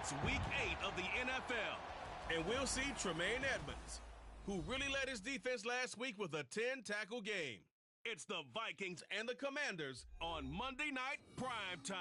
It's Week 8 of the NFL, and we'll see Tremaine Edmonds, who really led his defense last week with a 10-tackle game. It's the Vikings and the Commanders on Monday Night Prime Time.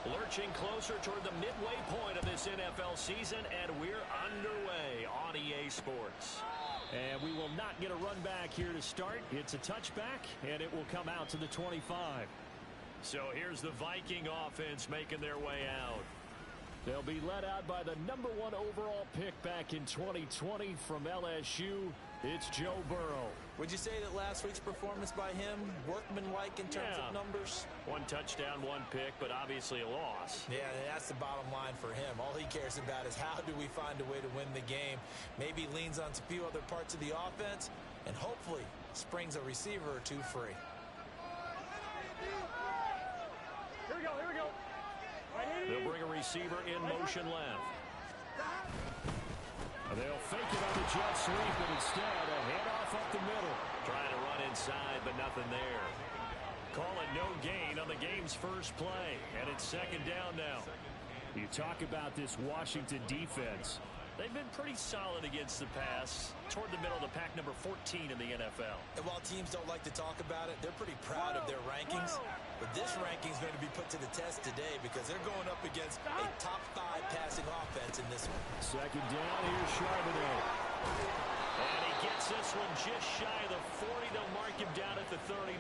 Lurching closer toward the midway point of this NFL season, and we're underway on EA Sports. And we will not get a run back here to start. It's a touchback, and it will come out to the 25. So here's the Viking offense making their way out. They'll be led out by the #1 overall pick back in 2020 from LSU. It's Joe Burrow. Would you say that last week's performance by him, workmanlike in terms of numbers? 1 touchdown, 1 pick, but obviously a loss. Yeah, that's the bottom line for him. All he cares about is how do we find a way to win the game. Maybe leans on a few other parts of the offense, and hopefully springs a receiver or two free. Here we go, here we go. They'll bring a receiver in motion left. They'll fake it on the jet sweep, but instead a handoff up the middle. Trying to run inside, but nothing there. Call it no gain on the game's first play, and it's 2nd down now. You talk about this Washington defense. They've been pretty solid against the pass, toward the middle of the pack, number 14 in the NFL. And while teams don't like to talk about it, they're pretty proud of their rankings. But this ranking is going to be put to the test today because they're going up against a top 5 passing offense in this one. 2nd down, here's Charbonnet. And he gets this one just shy of the 40. They'll mark him down at the 39.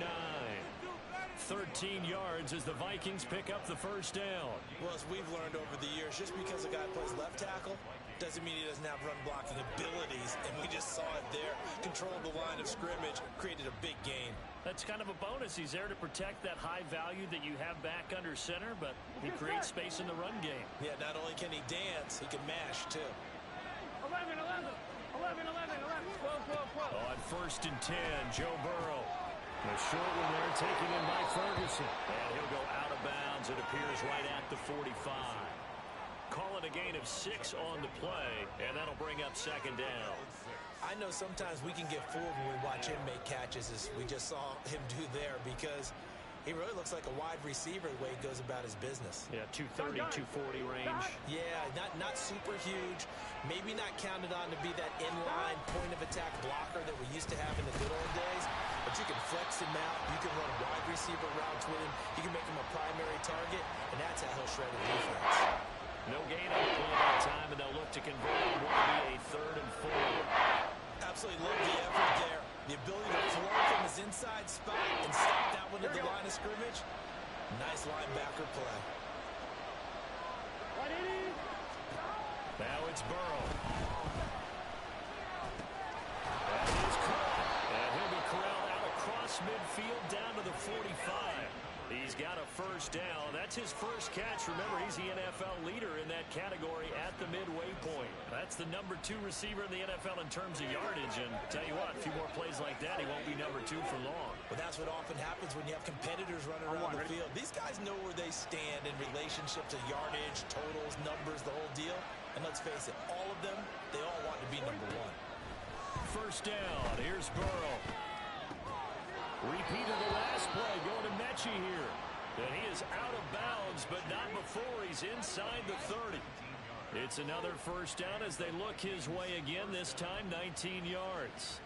13 yards as the Vikings pick up the 1st down. Well, as we've learned over the years, just because a guy plays left tackle doesn't mean he doesn't have run blocking abilities, and we just saw it there. Controlled the line of scrimmage, created a big gain. That's kind of a bonus. He's there to protect that high value that you have back under center, but he creates space in the run game. Yeah, not only can he dance, he can mash, too. 11, 11, 11, 11, 11, 12, 12, 12. On 1st and 10, Joe Burrow. The short one there taken in by Ferguson. And he'll go out of bounds. It appears right at the 45. Call it a gain of 6 on the play, and that'll bring up 2nd down. I know sometimes we can get fooled when we watch him make catches, as we just saw him do there, because he really looks like a wide receiver the way he goes about his business. Yeah, 230, 240 range. Yeah, not super huge. Maybe not counted on to be that inline point-of-attack blocker that we used to have in the good old days, but you can flex him out. You can run wide receiver routes with him. You can make him a primary target, and that's how he'll shred a defense. No gain on the play that time, and they'll look to convert it. Will be a 3rd and 4. Absolutely love the effort there. The ability to flow from his inside spot and stop that one at the line of scrimmage. Nice linebacker play. Now it's Burrow. That is caught. And he'll be corralled out across midfield down to the 45. He's got a 1st down. That's his first catch. Remember, he's the NFL leader in that category at the midway point. That's the #2 receiver in the NFL in terms of yardage. And tell you what, a few more plays like that, he won't be #2 for long. Well, that's what often happens when you have competitors running around the field. These guys know where they stand in relationship to yardage, totals, numbers, the whole deal. And let's face it, all of them, they all want to be #1. 1st down. Here's Burrow. Repeat of the last play, going to Mechie here. And he is out of bounds, but not before he's inside the 30. It's another 1st down as they look his way again, this time 19 yards.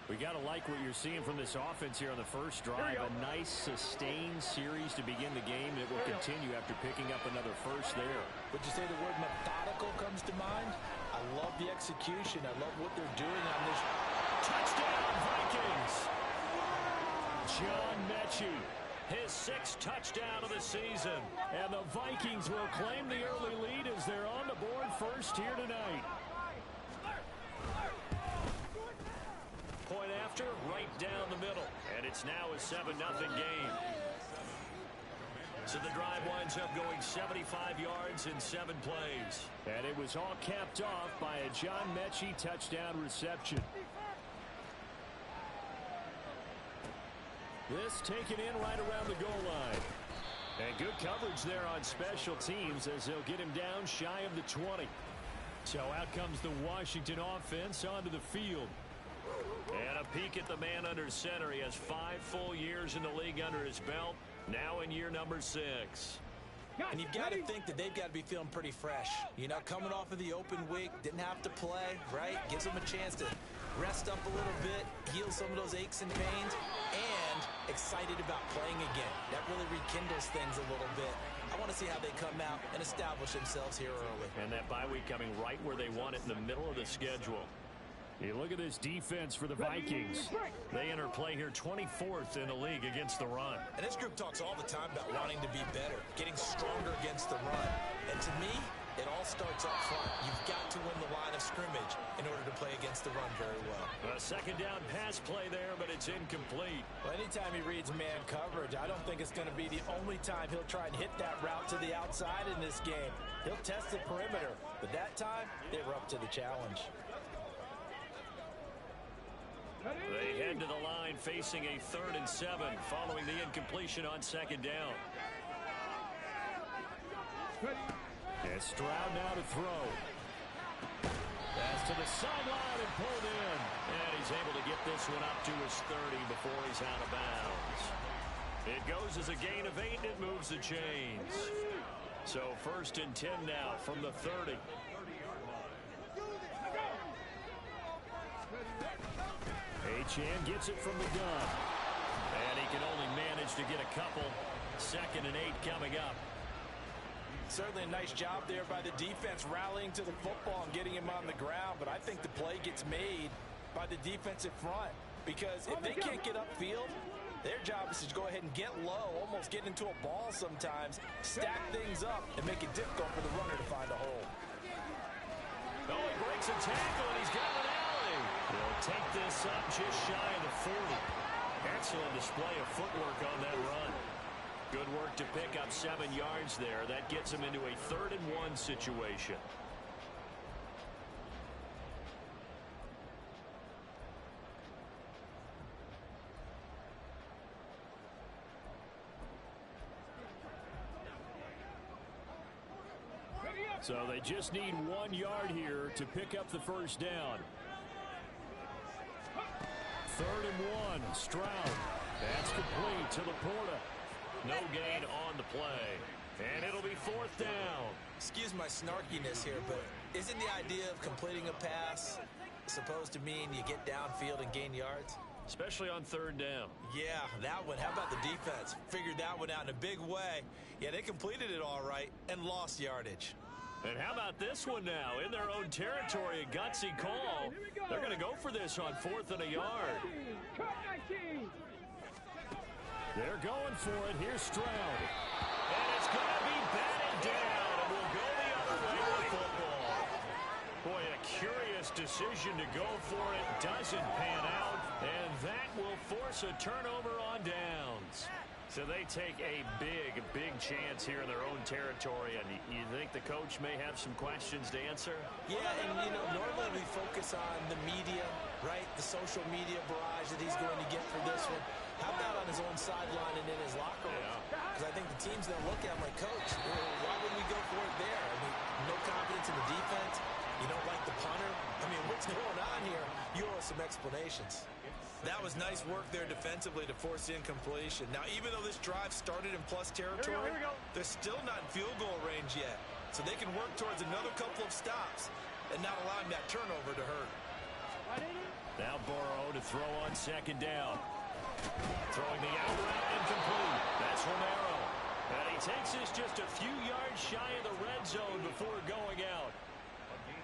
We got to like what you're seeing from this offense here on the first drive. A nice, sustained series to begin the game that will continue after picking up another 1st there. Would you say the word methodical comes to mind? I love the execution. I love what they're doing on this. Touchdown, Vikings! John Mechie, his 6th touchdown of the season. And the Vikings will claim the early lead as they're on the board first here tonight. Point after, right down the middle. And it's now a 7-0 game. So the drive winds up going 75 yards in 7 plays. And it was all capped off by a John Mechie touchdown reception. This taken in right around the goal line. And good coverage there on special teams as they'll get him down shy of the 20. So out comes the Washington offense onto the field. And a peek at the man under center. He has 5 full years in the league under his belt. Now in year number 6. And you've got to think that they've got to be feeling pretty fresh. You know, coming off of the open week, didn't have to play, right? Gives them a chance to rest up a little bit, heal some of those aches and pains, and excited about playing again. That really rekindles things a little bit. I want to see how they come out and establish themselves here early. And that bye week coming right where they want it, in the middle of the schedule. You look at this defense for the Vikings. They enter play here 24th in the league against the run. And this group talks all the time about wanting to be better, getting stronger against the run. And to me, it all starts up front. You've got to win the line of scrimmage in order to play against the run very well. A second down pass play there, but it's incomplete. Well, anytime he reads man coverage, I don't think it's going to be the only time he'll try and hit that route to the outside in this game. He'll test the perimeter, but that time, they were up to the challenge. They head to the line facing a 3rd and 7 following the incompletion on second down. And Stroud now to throw. Pass to the sideline and pulled in. And he's able to get this one up to his 30 before he's out of bounds. It goes as a gain of 8 and it moves the chains. So 1st and 10 now from the 30. Achane gets it from the gun. And he can only manage to get a couple. 2nd and 8 coming up. Certainly a nice job there by the defense rallying to the football and getting him on the ground. But I think the play gets made by the defensive front. Because if they can't get upfield, their job is to go ahead and get low, almost get into a ball sometimes, stack things up, and make it difficult for the runner to find a hole. Oh, he breaks a tackle, and he's got an alley. He'll take this up just shy of the 40. Excellent display of footwork on that run. Good work to pick up 7 yards there. That gets him into a 3rd and 1 situation. So they just need 1 yard here to pick up the first down. 3rd and 1, Stroud. That's complete to Laporta. No gain on the play. And it'll be 4th down. Excuse my snarkiness here, but isn't the idea of completing a pass supposed to mean you get downfield and gain yards? Especially on 3rd down. Yeah, that one. How about the defense? Figured that one out in a big way. Yeah, they completed it all right and lost yardage. And how about this one now? In their own territory, a gutsy call. They're going to go for this on 4th and a yard. They're going for it. Here's Stroud. And it's going to be batted down. And we'll go the other way with football. Boy, a curious decision to go for it. Doesn't pan out. And that will force a turnover on downs. So they take a big chance here in their own territory. And you think the coach may have some questions to answer? Yeah, and, you know, normally we focus on the media, right? The social media barrage that he's going to get for this one. How about on his own sideline and in his locker room? Because I think the team's going to look at him like, Coach, why wouldn't we go for it there? I mean, no confidence in the defense. You don't like the punter. I mean, what's going on here? You owe us some explanations. That was nice work there defensively to force incompletion. Now, even though this drive started in plus territory, they're still not in field goal range yet. So they can work towards another couple of stops and not allowing that turnover to hurt. Now Burrow to throw on 2nd down. Throwing the out route incomplete. That's Romero. And he takes this just a few yards shy of the red zone before going out.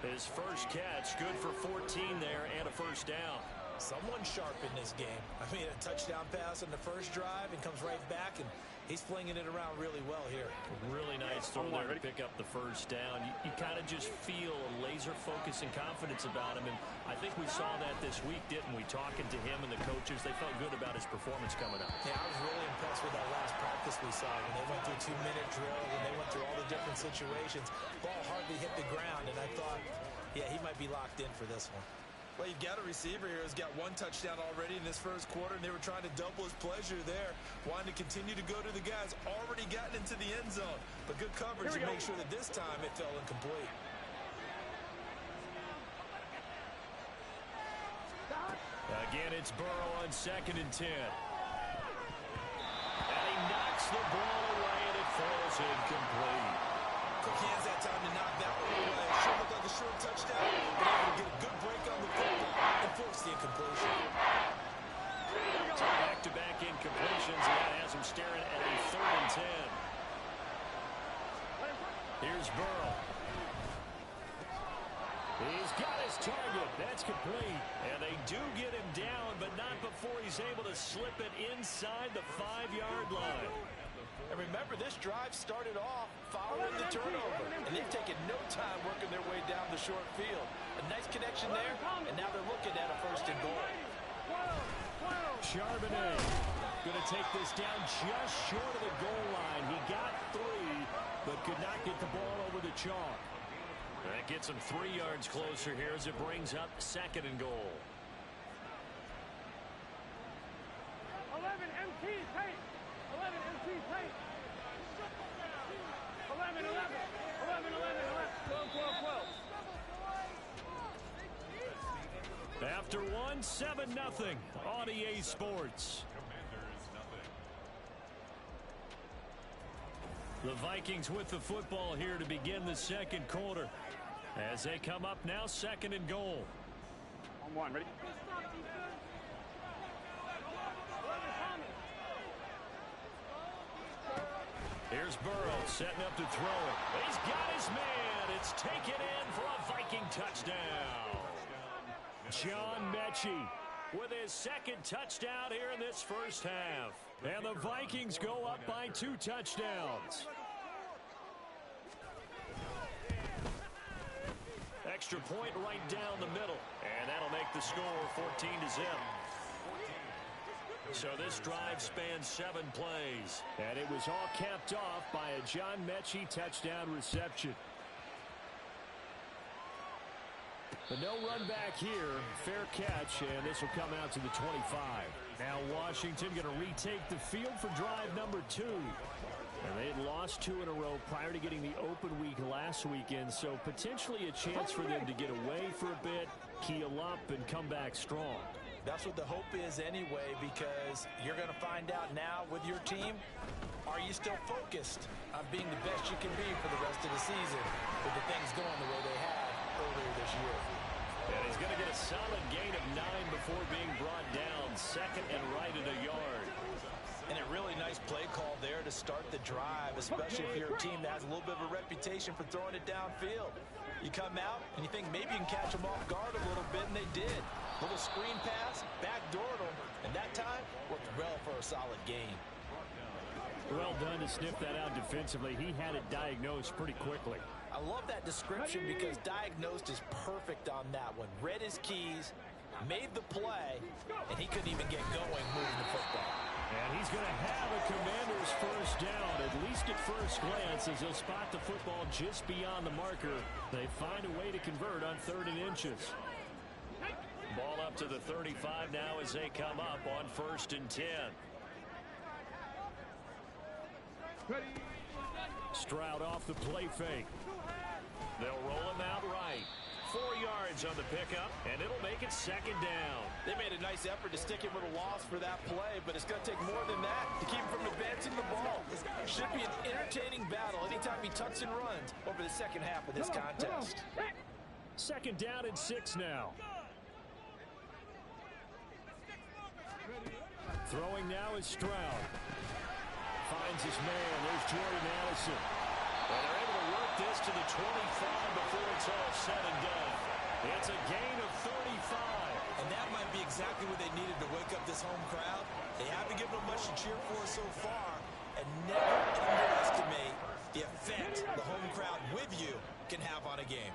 His first catch, good for 14 there and a 1st down. Someone sharp in this game. I mean, a touchdown pass on the first drive and comes right back, and he's flinging it around really well here. Really nice throw there to pick up the first down. You kind of just feel a laser focus and confidence about him, and I think we saw that this week, didn't we? Talking to him and the coaches, they felt good about his performance coming up. Yeah, I was really impressed with that last practice we saw when they went through a 2-minute drill, when they went through all the different situations. Ball hardly hit the ground, and I thought, yeah, he might be locked in for this one. Well, you've got a receiver here who's got one touchdown already in this first quarter, and they were trying to double his pleasure there, wanting to continue to go to the guys already gotten into the end zone. But good coverage to make sure that this time it fell incomplete. Again, it's Burrow on 2nd and 10. And he knocks the ball away, and it falls incomplete. Quick hands that time to knock that one away. Should look like a short touchdown, but able to get a good break on the football and force the incompletion. Back-to-back incompletions, and that has him staring at a 3rd and 10. Here's Burrow. He's got his target. That's complete. And they do get him down, but not before he's able to slip it inside the 5-yard line. And remember, this drive started off following the turnover, and they've taken no time working their way down the short field. A nice connection there, and now they're looking at a 1st and goal. Charbonnet going to take this down just short of the goal line. He got 3, but could not get the ball over the chalk. That gets him 3 yards closer here as it brings up 2nd and goal. 11 MT tight. 11 MT tight. 11, 11. 11, 11, 11. 12, 12, 12. After 1, 7-0 on EA Sports. The Vikings with the football here to begin the 2nd quarter. As they come up now, 2nd and goal. On 1, ready? Here's Burrow setting up to throw it. He's got his man. It's taken in for a Viking touchdown. John Mechie with his 2nd touchdown here in this first half. And the Vikings go up by 2 touchdowns. Extra point right down the middle. And that'll make the score 14-0. So this drive spans 7 plays. And it was all capped off by a John Mechie touchdown reception. But no run back here. Fair catch, and this will come out to the 25. Now Washington going to retake the field for drive number 2. And they had lost 2 in a row prior to getting the open week last weekend, so potentially a chance for them to get away for a bit, keel up, and come back strong. That's what the hope is anyway, because you're going to find out now with your team, are you still focused on being the best you can be for the rest of the season with the things going the way they have earlier this year? And he's going to get a solid gain of 9 before being brought down, 2nd and right at a yard. And a really nice play call there to start the drive, especially if you're a team that has a little bit of a reputation for throwing it downfield. You come out and you think maybe you can catch them off guard a little bit, and they did. Little screen pass, backdoored them, and that time worked well for a solid gain. Well done to sniff that out defensively. He had it diagnosed pretty quickly. I love that description because diagnosed is perfect on that one. Read his keys, made the play, and he couldn't even get going moving the football. And he's going to have a Commander's first down, at least at first glance, as they'll spot the football just beyond the marker. They find a way to convert on 3rd and inches. Ball up to the 35 now as they come up on 1st and 10. Stroud off the play fake. They'll roll him out right. 4 yards on the pickup, and it'll make it 2nd down. They made a nice effort to stick him with a loss for that play, but it's going to take more than that to keep him from advancing the ball. Should be an entertaining battle anytime he tucks and runs over the second half of this contest. 2nd down and 6 now. Throwing now is Stroud. Finds his man. There's Jordan Addison. And they're able to work this to the 25 before it's all said and done. It's a gain of 35. And that might be exactly what they needed to wake up this home crowd. They haven't given them much to cheer for so far. And never underestimate the effect the home crowd with you can have on a game.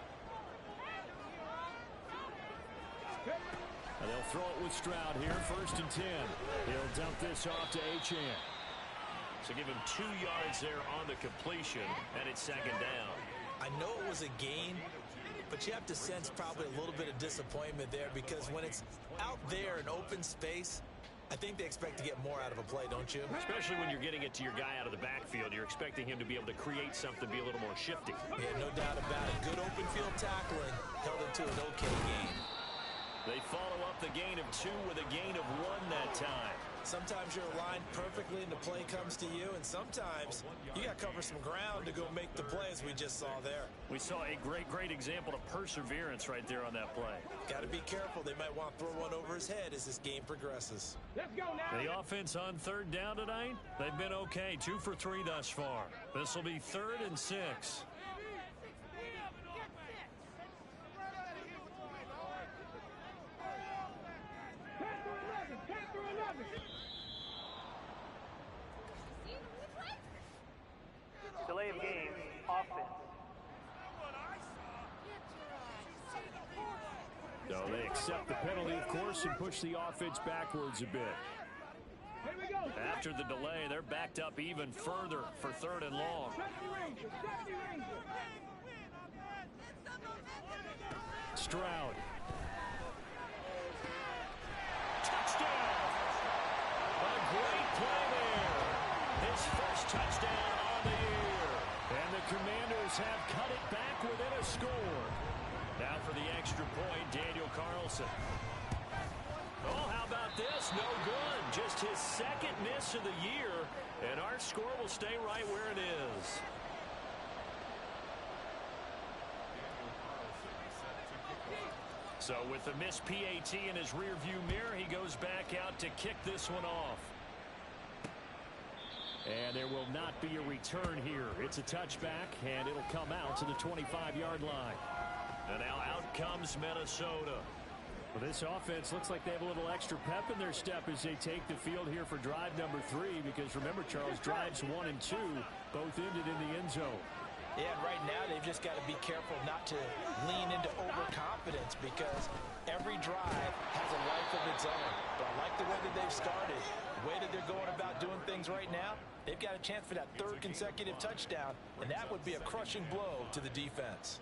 And they'll throw it with Stroud here, 1st and 10. He'll dump this off to Achane. So give him 2 yards there on the completion, and it's 2nd down. I know it was a gain, but you have to sense probably a little bit of disappointment there because when it's out there in open space, I think they expect to get more out of a play, don't you? Especially when you're getting it to your guy out of the backfield. You're expecting him to be able to create something, be a little more shifty. Yeah, no doubt about it. Good open field tackling held it to an okay gain. They follow up the gain of 2 with a gain of 1 that time. Sometimes you're aligned perfectly and the play comes to you, and sometimes you got to cover some ground to go make the play, as we just saw there. We saw a great example of perseverance right there on that play. Got to be careful. They might want to throw one over his head as this game progresses. Let's go now. The offense on 3rd down tonight, they've been okay. 2 for 3 thus far. This will be 3rd and 6. Delay of game, offense. So they accept the penalty, of course, and push the offense backwards a bit. Here we go. After the delay, they're backed up even further for 3rd and long. Stroud. Touchdown! A great play there. His first touchdown on the year. And the Commanders have cut it back within a score. Now for the extra point, Daniel Carlson. Oh, how about this? No good. Just his 2nd miss of the year. And our score will stay right where it is. So with the missed PAT in his rearview mirror, he goes back out to kick this one off. And there will not be a return here. It's a touchback, and it'll come out to the 25-yard line. And now out comes Minnesota. Well, this offense looks like they have a little extra pep in their step as they take the field here for drive number 3, because remember, Charles, drives 1 and 2 both ended in the end zone. Yeah, and right now they've just got to be careful not to lean into overconfidence because every drive has a life of its own. But I like the way that they've started, the way that they're going about doing things right now. They've got a chance for that 3rd consecutive touchdown, and that would be a crushing blow to the defense.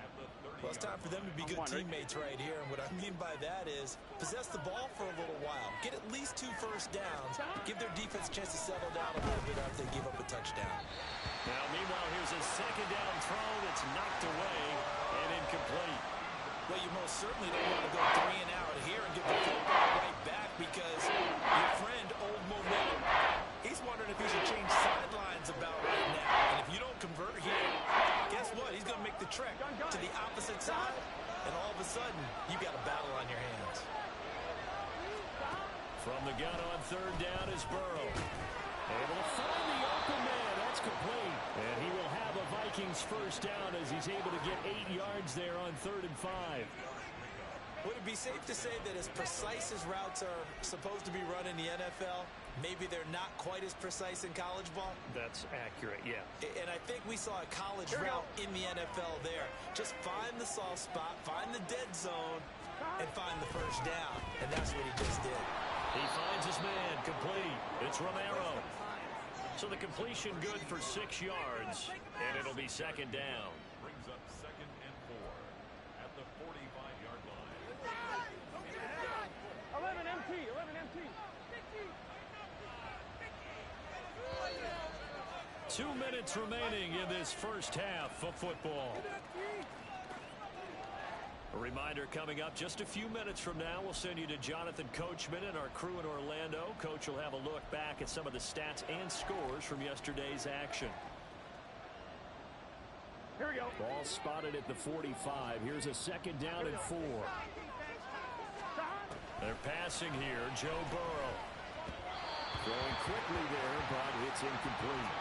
Well, it's time for them to be good teammates right here, and what I mean by that is possess the ball for a little while, get at least 2 first downs, give their defense a chance to settle down a little bit after they give up a touchdown. Now, meanwhile, here's a 2nd down throw that's knocked away and incomplete. Well, you most certainly don't want to go 3 and out here and get the football right back because your friend, Old Momentum, he's wondering if he should change sidelines about right now. And if you don't convert here, guess what? He's going to make the trek to the opposite side, and all of a sudden, you've got a battle on your hands. From the gun on 3rd down is Burrow. Able to find the open man. That's complete. And he will have a Vikings first down as he's able to get 8 yards there on 3rd and 5. Would it be safe to say that as precise as routes are supposed to be run in the NFL, maybe they're not quite as precise in college ball? That's accurate, yeah. And I think we saw a college route in the NFL there. Just find the soft spot, find the dead zone, and find the first down. And that's what he just did. He finds his man, complete. It's Romero. So the completion good for 6 yards, and it'll be 2nd down. Brings up 2nd and 4 at the 45-yard line. 11 MT, 11 MT. 2 minutes remaining in this first half of football. A reminder coming up just a few minutes from now, we'll send you to Jonathan Coachman and our crew in Orlando. Coach will have a look back at some of the stats and scores from yesterday's action. Here we go. Ball spotted at the 45. Here's a 2nd down and 4. They're passing here. Joe Burrow. Throwing quickly there, but it's incomplete.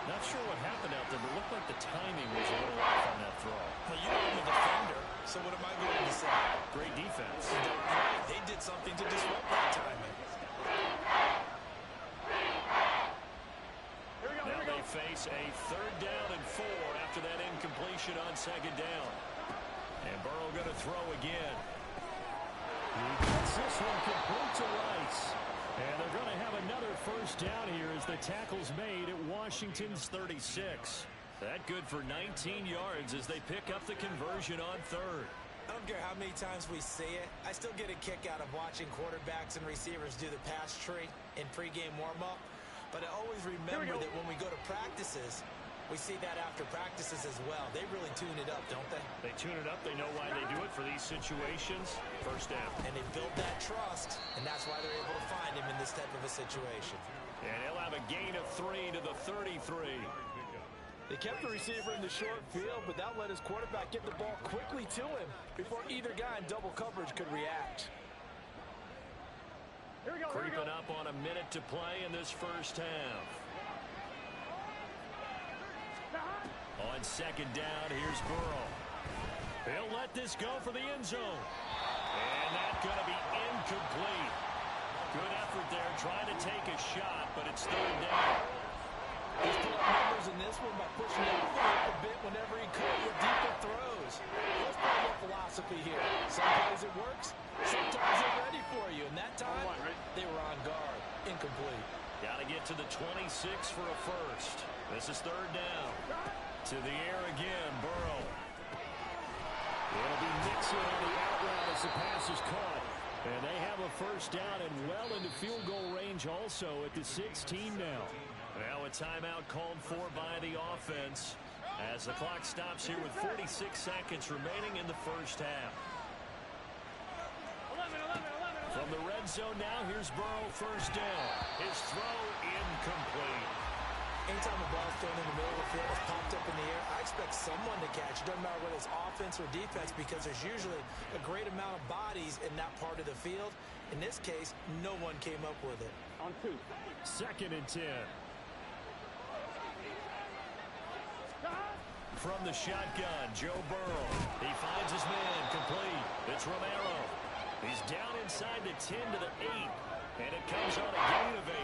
Not sure what happened out there, but it looked like the timing was a little off on that throw. Well, you know I'm a defender, so what am I going to say? Great defense. They did something to disrupt that timing. Now they face a 3rd down and 4 after that incompletion on 2nd down. And Burrow going to throw again. He gets this one complete to Rice. And they're going to have another 1st down here as the tackle's made at Washington's 36. That good for 19 yards as they pick up the conversion on 3rd. I don't care how many times we see it. I still get a kick out of watching quarterbacks and receivers do the pass tree in pregame warm-up. But I always remember that when we go to practices, we see that after practices as well. They really tune it up, don't they? They tune it up. They know why they do it for these situations. 1st down. And they build that trust, and that's why they're able to find him in this type of a situation. And he'll have a gain of 3 to the 33. They kept the receiver in the short field, but that let his quarterback get the ball quickly to him before either guy in double coverage could react. Creeping up on a minute to play in this 1st half. On 2nd down, here's Burrow. He'll let this go for the end zone. And that's going to be incomplete. Good effort there, trying to take a shot, but it's 3rd down. He's put up numbers in this one by pushing it up a bit whenever he could with deeper throws. Let's play a philosophy here. Sometimes it works, sometimes they're ready for you. And that time, they were on guard. Incomplete. Got to get to the 26 for a 1st. This is 3rd down. To the air again, Burrow. It'll be Mixon on the out route as the pass is caught. And they have a 1st down and well into field goal range also at the 16 now. Now a timeout called for by the offense as the clock stops here with 46 seconds remaining in the 1st half. 11. From the red zone now, here's Burrow, 1st down. His throw incomplete. Anytime a ball's thrown in the middle of the field, it's popped up in the air, I expect someone to catch. It doesn't matter whether it's offense or defense because there's usually a great amount of bodies in that part of the field. In this case, no one came up with it. On 2. 2nd and 10. From the shotgun, Joe Burrow. He finds his man, complete. It's Romero. He's down inside the 10 to the 8, and it comes on a gain of 8.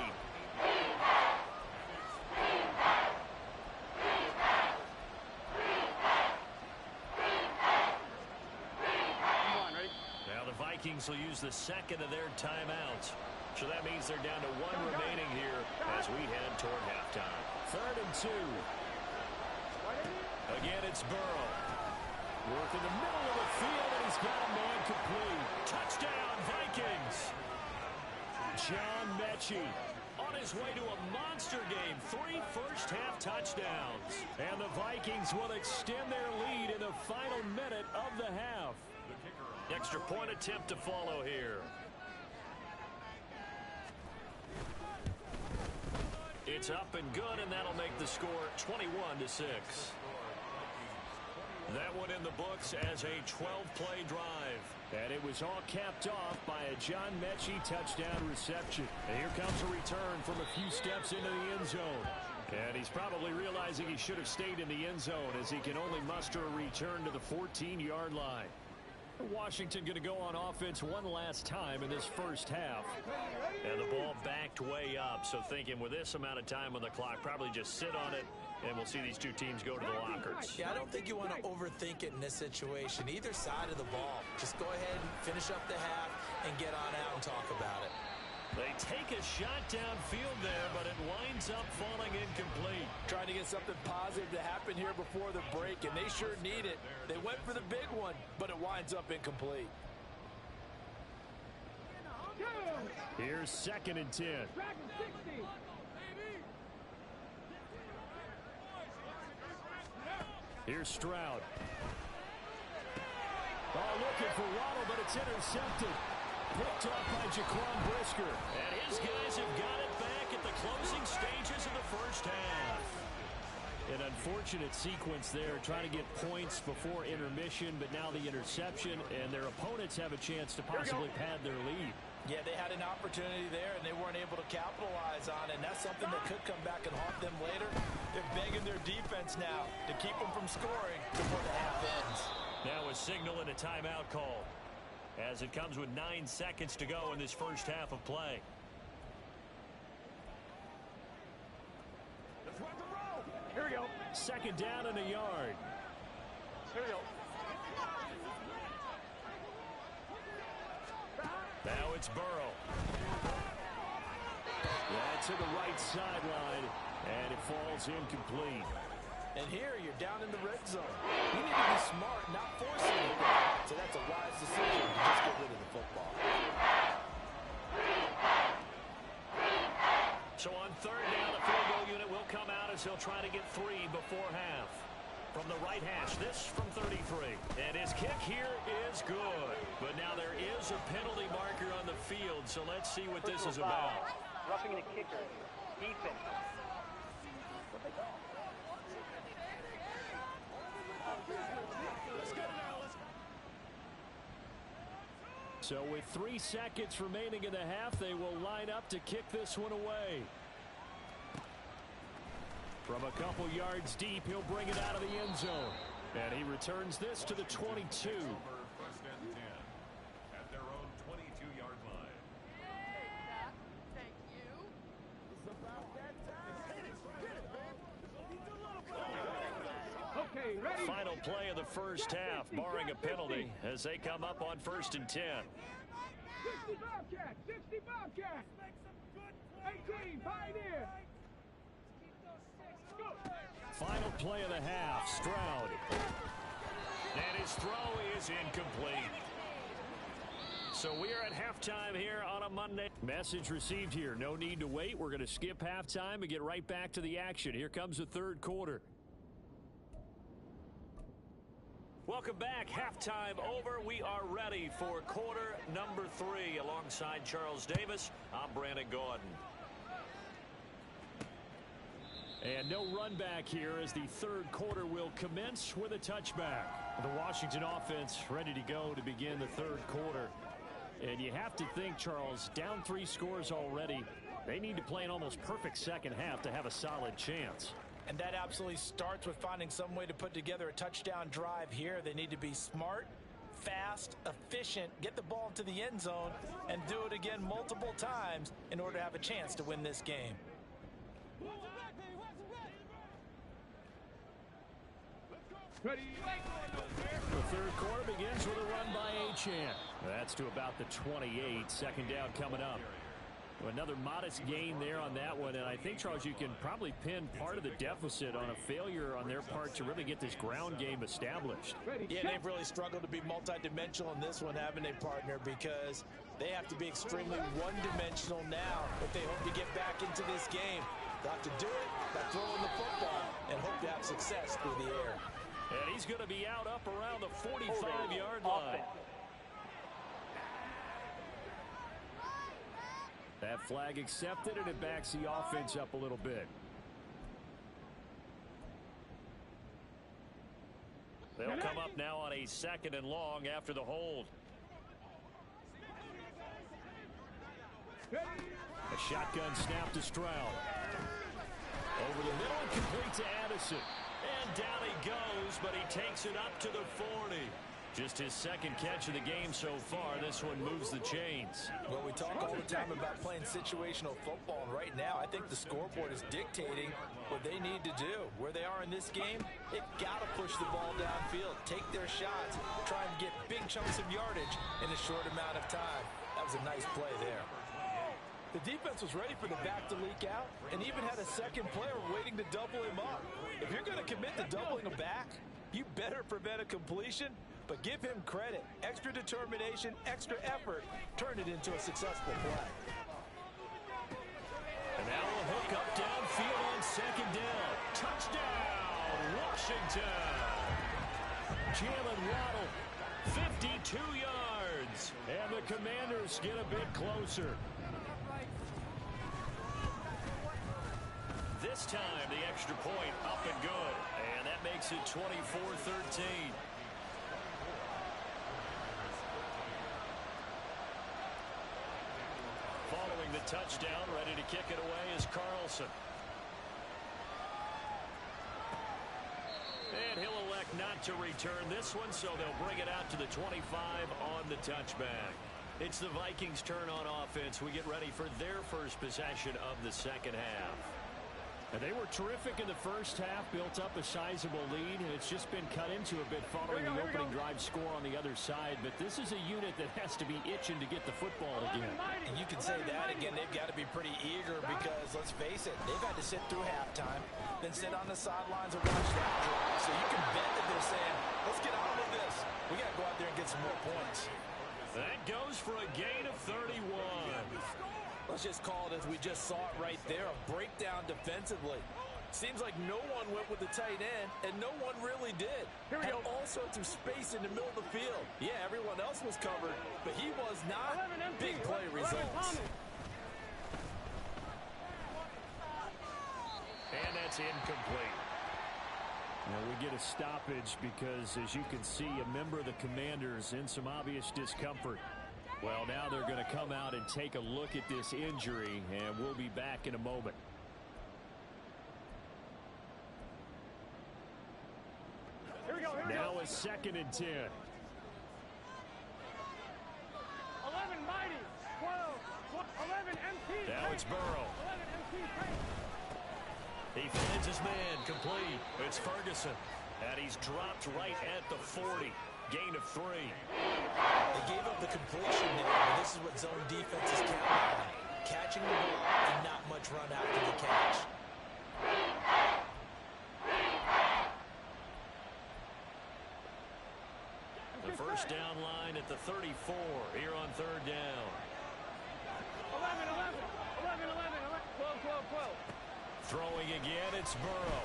Now the Vikings will use the 2nd of their timeouts. So that means they're down to 1 remaining here as we head toward halftime. 3rd and 2. Again, it's Burrow. Work in the middle of the field, and he's got a man complete. Touchdown, Vikings! John Mechie on his way to a monster game. 3 first-half touchdowns. And the Vikings will extend their lead in the final minute of the half. Extra point attempt to follow here. It's up and good, and that'll make the score 21-6. That one in the books as a 12-play drive. And it was all capped off by a John Mechie touchdown reception. And here comes a return from a few steps into the end zone. And he's probably realizing he should have stayed in the end zone as he can only muster a return to the 14-yard line. Washington going to go on offense one last time in this 1st half. And the ball backed way up, so thinking with this amount of time on the clock, probably just sit on it, and we'll see these two teams go to the lockers. Yeah, I don't think you want to overthink it in this situation. Either side of the ball. Just go ahead and finish up the half and get on out and talk about it. They take a shot downfield there, but it winds up falling incomplete. Trying to get something positive to happen here before the break, and they sure need it. They went for the big one, but it winds up incomplete. Here's 2nd and 10. Here's Stroud. Oh, looking for Waddle, but it's intercepted. Picked off by Jaquan Brisker. And his guys have got it back at the closing stages of the 1st half. An unfortunate sequence there, trying to get points before intermission, but now the interception, and their opponents have a chance to possibly pad their lead. Yeah, they had an opportunity there, and they weren't able to capitalize on it, and that's something that could come back and haunt them later. They're defense now to keep them from scoring before the half ends. Now a signal and a timeout call as it comes with 9 seconds to go in this first half of play. Here we go. Second down and a yard. Here we go. Now it's Burrow. That's to the right sideline, and it falls incomplete. And here you're down in the red zone. You need to be smart, not force anything. So that's a wise decision to just get rid of the football. So on third down, the field goal unit will come out as he'll try to get 3 before half. From the right hash, this from 33. And his kick here is good. But now there is a penalty marker on the field, so let's see what this is about. Roughing the kicker. Defense. So with 3 seconds remaining in the half, they will line up to kick this one away. From a couple yards deep, he'll bring it out of the end zone. And he returns this to the 22. First and 10 at their own 22-yard line. Thank you. Okay, ready? Final play of the first half, barring a penalty, as they come up on 1st and 10. 60 Bobcats. 60 Bobcats. 18 Pioneer. Final play of the half, Stroud. And his throw is incomplete. So we are at halftime here on a Monday. Message received here. No need to wait. We're going to skip halftime and get right back to the action. Here comes the third quarter. Welcome back. Halftime over. We are ready for quarter number 3. Alongside Charles Davis, I'm Brandon Gordon. And no run back here as the third quarter will commence with a touchback. The Washington offense ready to go to begin the third quarter. And you have to think, Charles, down 3 scores already. They need to play an almost perfect second half to have a solid chance. And that absolutely starts with finding some way to put together a touchdown drive here. They need to be smart, fast, efficient, get the ball to the end zone, and do it again multiple times in order to have a chance to win this game. Ready? The third quarter begins with a run by Achane. That's to about the 28. Second down coming up. Another modest gain there on that one, and I think, Charles, you can probably pin part of the deficit on a failure on their part to really get this ground game established. Yeah, they've really struggled to be multidimensional in this one, haven't they, partner, because they have to be extremely one-dimensional now if they hope to get back into this game. They have to do it by throwing the football and hope to have success through the air. And he's going to be out up around the 45-yard line. That flag accepted, and it backs the offense up a little bit. They'll come up now on a 2nd and long after the hold. A shotgun snap to Stroud. Over the middle and complete to Addison. And down he goes, but he takes it up to the 40. Just his 2nd catch of the game so far. This one moves the chains. Well, we talk all the time about playing situational football, and right now I think the scoreboard is dictating what they need to do. Where they are in this game, they've got to push the ball downfield, take their shots, try and get big chunks of yardage in a short amount of time. That was a nice play there. The defense was ready for the back to leak out and even had a 2nd player waiting to double him up. If you're going to commit to doubling a back, you better prevent a completion, but give him credit. Extra determination, extra effort, turned it into a successful play. And now a hook up downfield on 2nd down. Touchdown, Washington. Jalen Waddle, 52 yards. And the Commanders get a bit closer. This time, the extra point up and good. And that makes it 24-13. Following the touchdown, ready to kick it away is Carlson. elect not to return this one, so they'll bring it out to the 25 on the touchback. It's the Vikings' turn on offense. We get ready for their first possession of the second half. And they were terrific in the first half, built up a sizable lead, and it's just been cut into a bit following the opening drive score on the other side. But this is a unit that has to be itching to get the football again. And you can say that again. They've got to be pretty eager because, let's face it, they've had to sit through halftime, then sit on the sidelines and watch that drive. So you can bet that they're saying, let's get on with this. We got to go out there and get some more points. That goes for a gain of 31. Let's just call it as we just saw it right there, a breakdown defensively. Seems like no one went with the tight end, and no one really did. Had all sorts of space in the middle of the field. Yeah, everyone else was covered, but he was not. Big play results. And that's incomplete. Now we get a stoppage because, as you can see, a member of the Commanders in some obvious discomfort. Well, now they're going to come out and take a look at this injury, and we'll be back in a moment. Now a 2nd and 10. 11 mighty, 12, 11 empty. Now it's Burrow. 11 empty. He finds his man, complete. It's Ferguson, and he's dropped right at the 40. Gain of 3. They gave up the completion there, but this is what zone defense is counting on. Catching the ball and not much run after the catch. The first down line at the 34 here on 3rd down. 11, 11, 11, 11, 12, 12, 12. Throwing again, it's Burrow.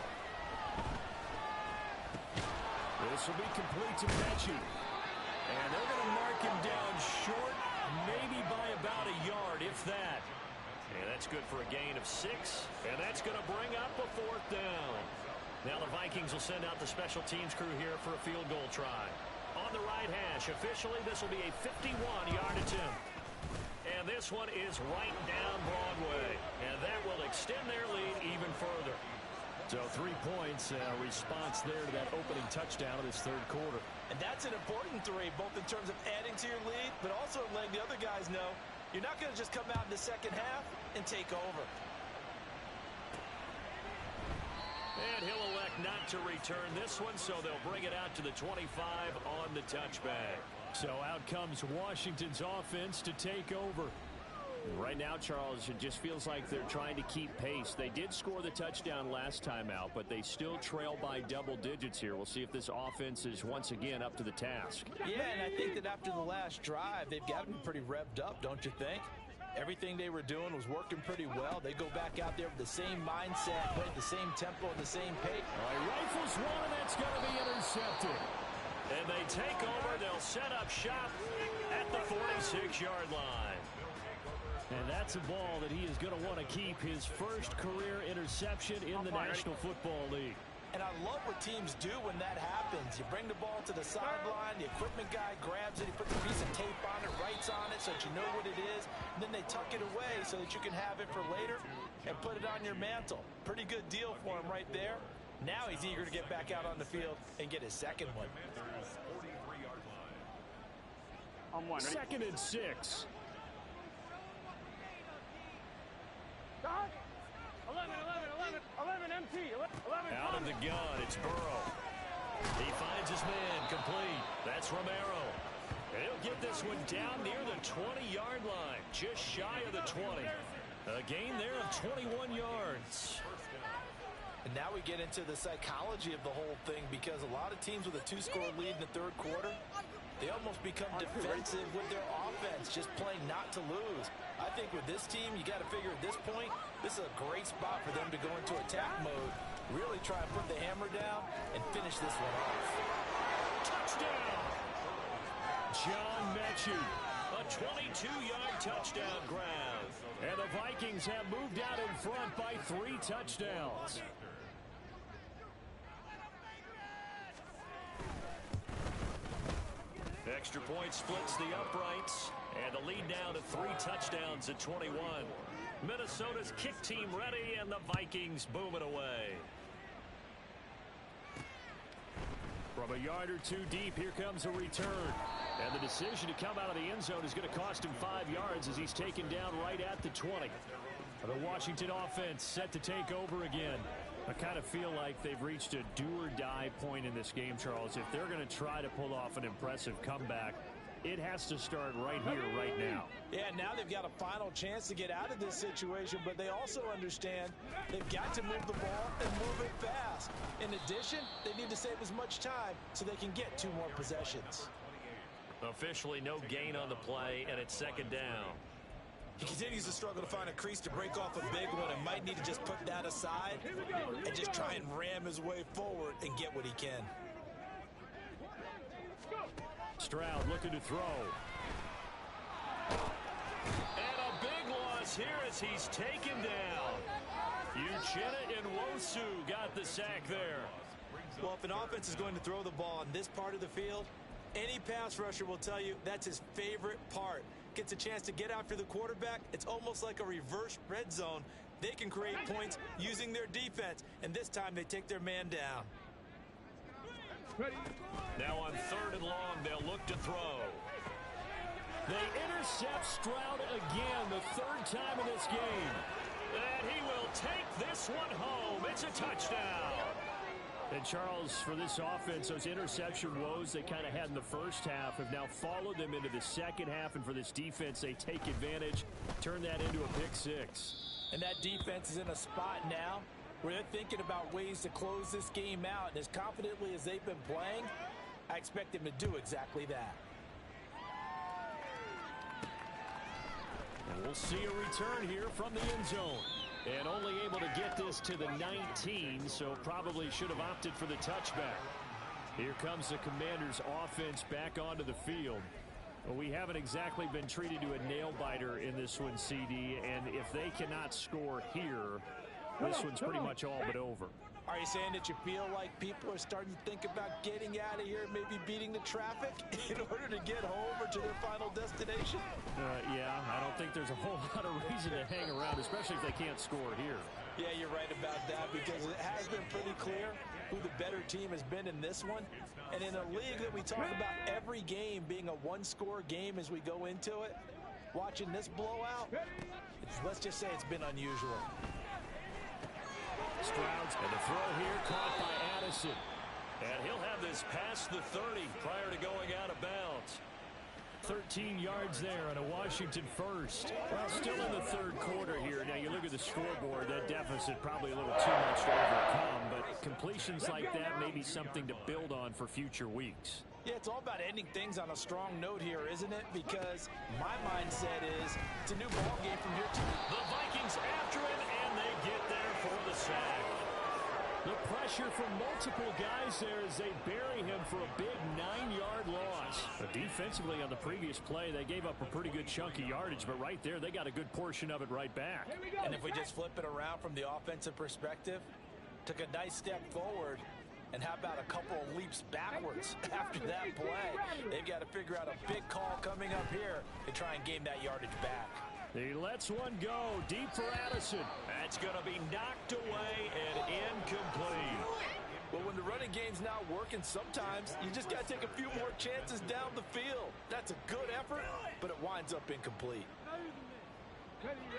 This will be complete to Mechie. And they're going to mark him down short, maybe by about a yard, if that. And that's good for a gain of 6. And that's going to bring up a 4th down. Now the Vikings will send out the special teams crew here for a field goal try. On the right hash, officially this will be a 51-yard attempt. And this one is right down Broadway. And that will extend their lead even further. So 3 points, response there to that opening touchdown of this 3rd quarter. And that's an important 3, both in terms of adding to your lead, but also letting the other guys know you're not going to just come out in the second half and take over. And he'll elect not to return this one, so they'll bring it out to the 25 on the touchback. So out comes Washington's offense to take over. Right now, Charles, it just feels like they're trying to keep pace. They did score the touchdown last time out, but they still trail by double digits here. We'll see if this offense is once again up to the task. Yeah, and I think that after the last drive, they've got to be pretty revved up, don't you think? Everything they were doing was working pretty well. They go back out there with the same mindset, play at the same tempo and the same pace. All right, rifles one, and that's going to be intercepted. And they take over. They'll set up shop at the 46-yard line. And that's a ball that he is going to want to keep, his first career interception in the National Football League. And I love what teams do when that happens. You bring the ball to the sideline, the equipment guy grabs it, he puts a piece of tape on it, writes on it so that you know what it is, and then they tuck it away so that you can have it for later and put it on your mantle. Pretty good deal for him right there. Now he's eager to get back out on the field and get his second one. 2nd and 6. 11, 11, 11, 11 empty. 11 Out of the gun, it's Burrow. He finds his man, complete. That's Romero. And he'll get this one down near the 20-yard line, just shy of the 20. A gain there of 21 yards. And now we get into the psychology of the whole thing, because a lot of teams with a 2-score lead in the 3rd quarter, they almost become defensive with their offense, just playing not to lose. I think with this team, you got to figure at this point, this is a great spot for them to go into attack mode, really try and put the hammer down and finish this one off. Touchdown! John Mechie, a 22-yard touchdown grab. And the Vikings have moved out in front by 3 touchdowns. Extra point splits the uprights, and the lead now to 3 touchdowns at 21. Minnesota's kick team ready, and the Vikings boom it away. From a yard or two deep, here comes a return. And the decision to come out of the end zone is going to cost him 5 yards as he's taken down right at the 20. The Washington offense set to take over again. I kind of feel like they've reached a do-or-die point in this game, Charles. If they're going to try to pull off an impressive comeback, it has to start right here, right now. Yeah, now they've got a final chance to get out of this situation, but they also understand they've got to move the ball and move it fast. In addition, they need to save as much time so they can get 2 more possessions. Officially no gain on the play, and it's second down. He continues to struggle to find a crease to break off a big one and might need to just put that aside and just try and ram his way forward and get what he can. Stroud looking to throw. And a big loss here as he's taken down. Uchenna and Wosu got the sack there. Well, if an offense is going to throw the ball in this part of the field, any pass rusher will tell you that's his favorite part. Gets a chance to get after the quarterback. It's almost like a reverse red zone. They can create points using their defense, and this time they take their man down. Now on 3rd and long, they'll look to throw. They intercept Stroud again, the 3rd time in this game. And he will take this one home. It's a touchdown. And Charles, for this offense, those interception woes they kind of had in the first half have now followed them into the second half. And for this defense, they take advantage, turn that into a pick 6. And that defense is in a spot now where they're thinking about ways to close this game out. And as confidently as they've been playing, I expect them to do exactly that. And we'll see a return here from the end zone. And only able to get this to the 19, so probably should have opted for the touchback. Here comes the Commanders' offense back onto the field. Well, we haven't exactly been treated to a nail-biter in this one, CD, and if they cannot score here, this one's pretty much all but over. Are you saying that you feel like people are starting to think about getting out of here, maybe beating the traffic in order to get home or to their final destination? Yeah, I don't think there's a whole lot of reason to hang around, especially if they can't score here. Yeah, you're right about that because it has been pretty clear who the better team has been in this one. And in a league that we talk about every game being a one-score game as we go into it, watching this blowout, let's just say it's been unusual. Stroud's and the throw here caught by Addison. And he'll have this past the 30 prior to going out of bounds. 13 yards there on a Washington first. Well, still in the 3rd quarter here. Now, you look at the scoreboard, that deficit probably a little too much to overcome, but completions like that may be something to build on for future weeks. Yeah, it's all about ending things on a strong note here, isn't it? Because my mindset is it's a new ball game from here too. The Vikings after him, and they get there for the sack. The pressure from multiple guys there as they bury him for a big 9-yard loss. But defensively on the previous play, they gave up a pretty good chunk of yardage, but right there, they got a good portion of it right back. And if we just flip it around from the offensive perspective, took a nice step forward, and how about a couple of leaps backwards after that play? They've got to figure out a big call coming up here to try and gain that yardage back. He lets one go deep for Addison. That's going to be knocked away and incomplete. Well, when the running game's not working, sometimes you just got to take a few more chances down the field. That's a good effort, but it winds up incomplete.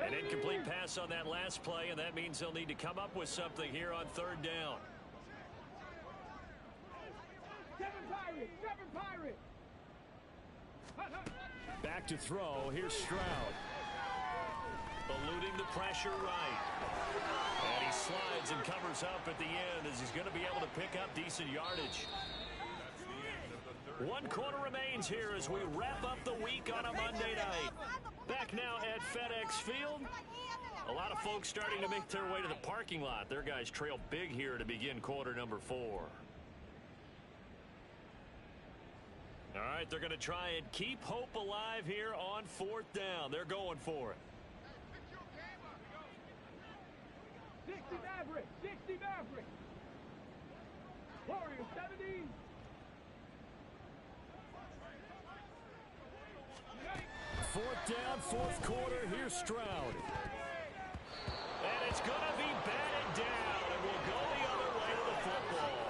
An incomplete pass on that last play, and that means they'll need to come up with something here on 3rd down. Back to throw. Here's Stroud. Eluding the pressure right. And he slides and covers up at the end as he's going to be able to pick up decent yardage. 1 quarter remains here as we wrap up the week on a Monday night. Back now at FedEx Field. A lot of folks starting to make their way to the parking lot. Their guys trail big here to begin quarter number 4. All right, they're going to try and keep hope alive here on 4th down. They're going for it. 60 Maverick, 60 Maverick. Warrior 70. Fourth down, 4th quarter. Here's Stroud. And it's going to be batted down, and we'll go the other way to the football.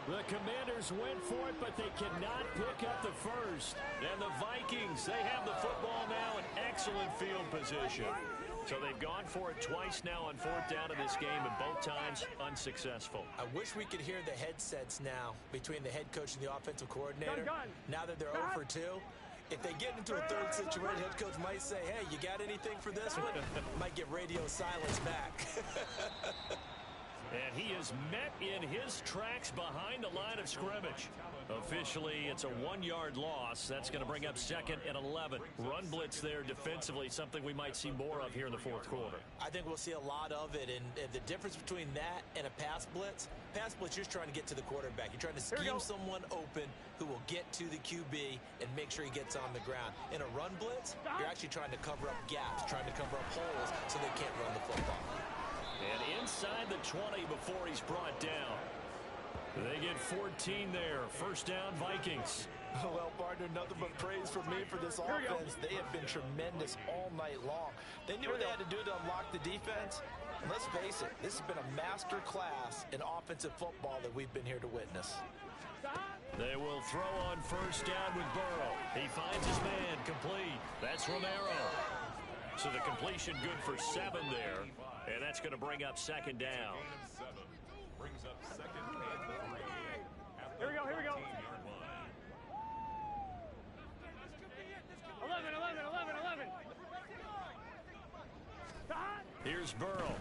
The Commanders Commanders went for it, but they cannot pick up the first. And the Vikings, they have the football now in excellent field position. So they've gone for it twice now on 4th down in this game, and both times unsuccessful. I wish we could hear the headsets now between the head coach and the offensive coordinator. Now that they're 0 for 2. If they get into a third situation, head coach might say, hey, you got anything for this one? Might get radio silence back. And he is met in his tracks behind the line of scrimmage. Officially, it's a 1-yard loss. That's going to bring up 2nd and 11. Run blitz there defensively, something we might see more of here in the 4th quarter. I think we'll see a lot of it. And the difference between that and a pass blitz, you're just trying to get to the quarterback. You're trying to scheme someone open who will get to the QB and make sure he gets on the ground. In a run blitz, you're actually trying to cover up gaps, trying to cover up holes so they can't run the football. And inside the 20 before he's brought down. They get 14 there. 1st down, Vikings. Well, partner, nothing but praise from me for this offense. They have been tremendous all night long. They knew what they had to do to unlock the defense. And let's face it, this has been a master class in offensive football that we've been here to witness. They will throw on 1st down with Burrow. He finds his man, complete. That's Romero. So the completion good for 7 there. And that's going to bring up 2nd down. Brings up 2nd and 3. Here we go. 11, 11. Here's Burrow.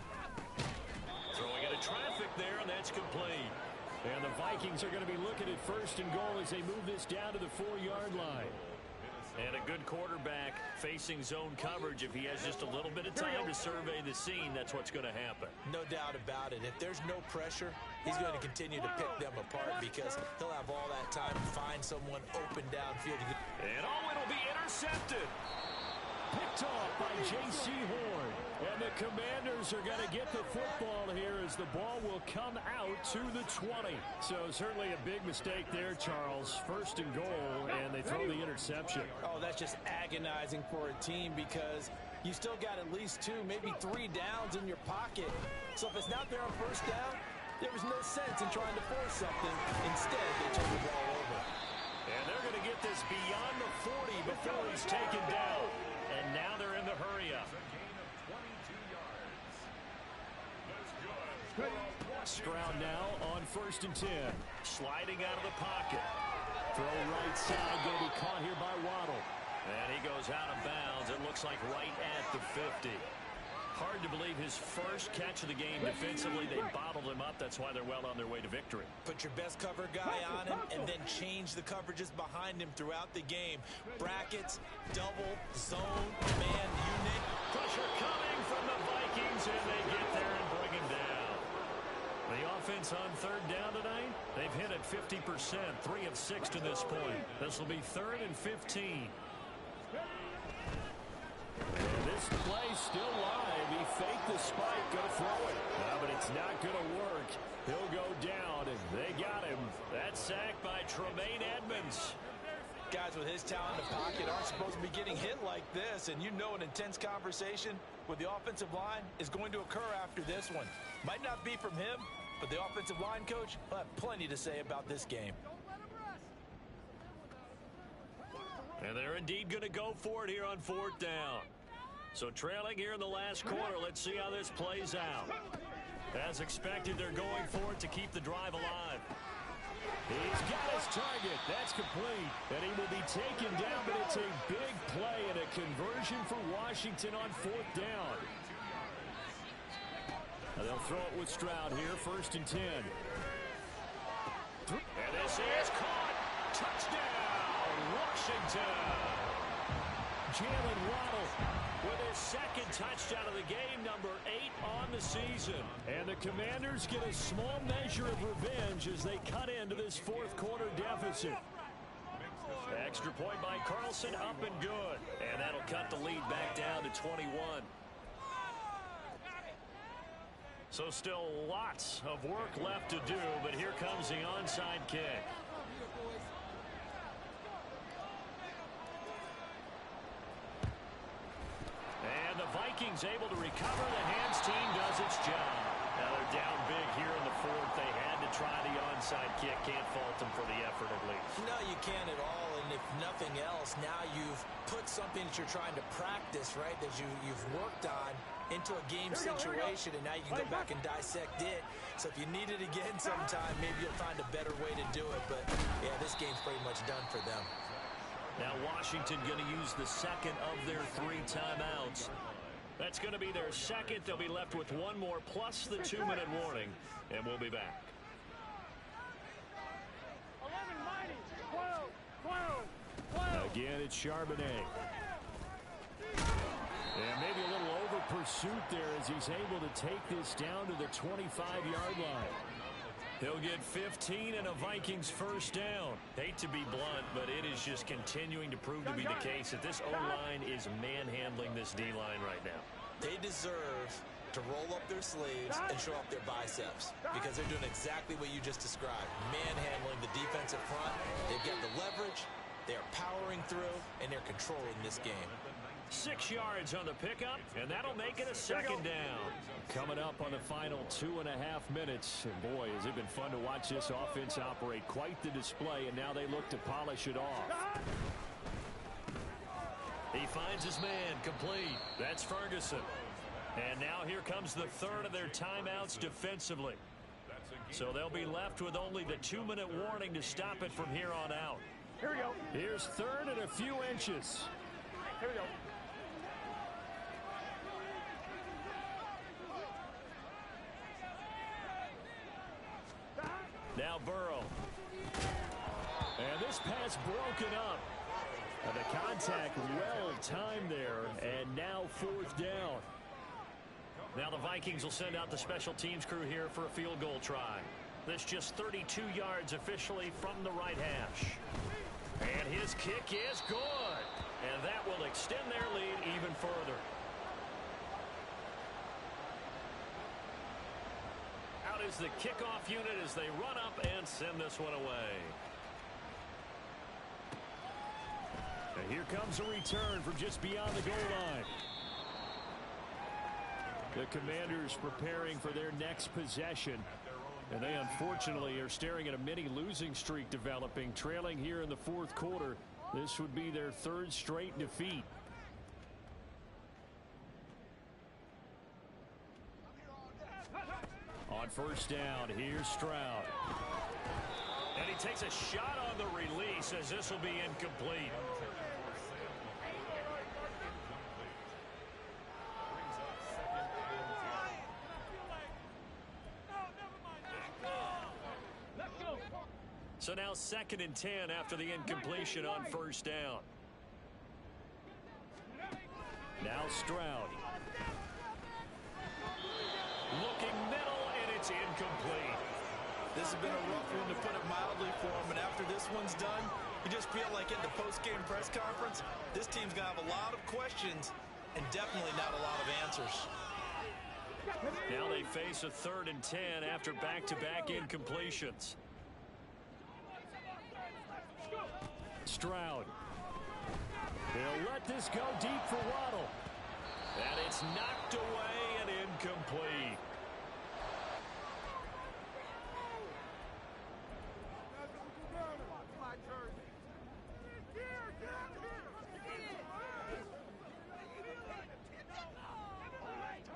Throwing into traffic there, and that's complete. And the Vikings are going to be looking at 1st and goal as they move this down to the 4-yard line. And a good quarterback facing zone coverage. If he has just a little bit of time to survey the scene, that's what's going to happen. No doubt about it. If there's no pressure, he's going to continue to pick them apart because he'll have all that time to find someone open downfield. And it'll be intercepted. Picked off by J.C. Horn. And the Commanders are going to get the football here as the ball will come out to the 20. So certainly a big mistake there, Charles. 1st and goal, and they throw the interception. Oh, that's just agonizing for a team because you still got at least 2, maybe 3 downs in your pocket. So if it's not there on 1st down, there was no sense in trying to force something. Instead, they turn the ball over. And they're going to get this beyond the 40 before he's taken down. And now they're in the hurry-up. Stroud now on 1st and 10. Sliding out of the pocket. Throw right side, going to be caught here by Waddle. And he goes out of bounds. It looks like right at the 50. Hard to believe his first catch of the game defensively. They bottled him up. That's why they're well on their way to victory. Put your best cover guy on him and then change the coverages behind him throughout the game. Brackets, double, zone, man, you name it. Pressure coming from the Vikings, and they get there and bring him down. The offense on 3rd down tonight, they've hit at 50%, 3 of 6 to this point. This will be 3rd and 15. And this play still live. He faked the spike, go throw it. But it's not going to work. He'll go down, and they got him. That sack by Tremaine Edmonds. Guys with his talent in the pocket aren't supposed to be getting hit like this, and you know an intense conversation with the offensive line is going to occur after this one. Might not be from him, but the offensive line coach will have plenty to say about this game. And they're indeed going to go for it here on 4th down. So trailing here in the last quarter, let's see how this plays out. As expected, they're going for it to keep the drive alive. He's got his target. That's complete. And he will be taken down, but it's a big play and a conversion for Washington on 4th down. And they'll throw it with Stroud here, 1st and 10. And this is caught. Touchdown, Washington. Jalen Waddle with his 2nd touchdown of the game, number 8 on the season. And the Commanders get a small measure of revenge as they cut into this 4th quarter deficit. Extra point by Carlson, up and good. And that'll cut the lead back down to 21. So still lots of work left to do, but here comes the onside kick. And the Vikings able to recover. The hands team does its job. Now they're down big here in the fourth. They had to try the onside kick. Can't fault them for the effort, at least. No, you can't at all. And if nothing else, now you've put something that you're trying to practice, right, that you've worked on into a game situation, and now you can go back and dissect it. So if you need it again sometime, maybe you'll find a better way to do it. But, yeah, this game's pretty much done for them. Now Washington going to use the second of their 3 timeouts. That's going to be their second. They'll be left with one more plus the 2-minute warning, and we'll be back. 11, 12, 12, 12. Again, it's Charbonnet. And maybe a little over pursuit there as he's able to take this down to the 25-yard line. He'll get 15 and a Vikings first down. Hate to be blunt, but it is just continuing to prove to be the case that this O-line is manhandling this D-line right now. They deserve to roll up their sleeves and show up their biceps because they're doing exactly what you just described, manhandling the defensive front. They've got the leverage, they're powering through, and they're controlling this game. 6 yards on the pickup, and that'll make it a second down. Coming up on the final 2.5 minutes. And boy, has it been fun to watch this offense operate. Quite the display, and now they look to polish it off. He finds his man, complete. That's Ferguson. And now here comes the third of their timeouts defensively. So they'll be left with only the 2-minute warning to stop it from here on out. Here we go. Here's third and a few inches. Here we go. Now Burrow. And this pass broken up. And the contact well timed there. And now 4th down. Now the Vikings will send out the special teams crew here for a field goal try. This just 32 yards officially from the right hash. And his kick is good. And that will extend their lead even further. Out is the kickoff unit as they run up and send this one away. And here comes a return from just beyond the goal line. The Commanders preparing for their next possession. And they unfortunately are staring at a mini losing streak developing, trailing here in the 4th quarter. This would be their 3rd straight defeat. On first down, here's Stroud. And he takes a shot on the release as this will be incomplete. So now 2nd and 10 after the incompletion on first down. Now Stroud. Looking middle, and it's incomplete. This has been a rough one, to put it mildly, for him. And after this one's done, you just feel like in the post-game press conference, this team's going to have a lot of questions and definitely not a lot of answers. Now they face a 3rd and 10 after back-to-back incompletions. Stroud. They'll let this go deep for Waddle. And it's knocked away and incomplete.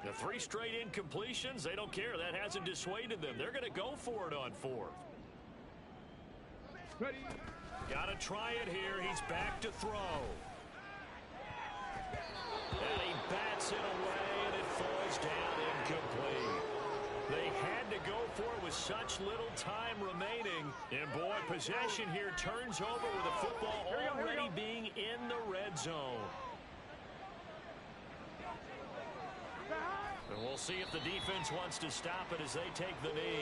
The 3 straight incompletions, they don't care. That hasn't dissuaded them. They're going to go for it on 4th. Ready. Got to try it here. He's back to throw. And he bats it away, and it falls down incomplete. They had to go for it with such little time remaining. And, boy, possession here turns over with the football already being in the red zone. And we'll see if the defense wants to stop it as they take the knee.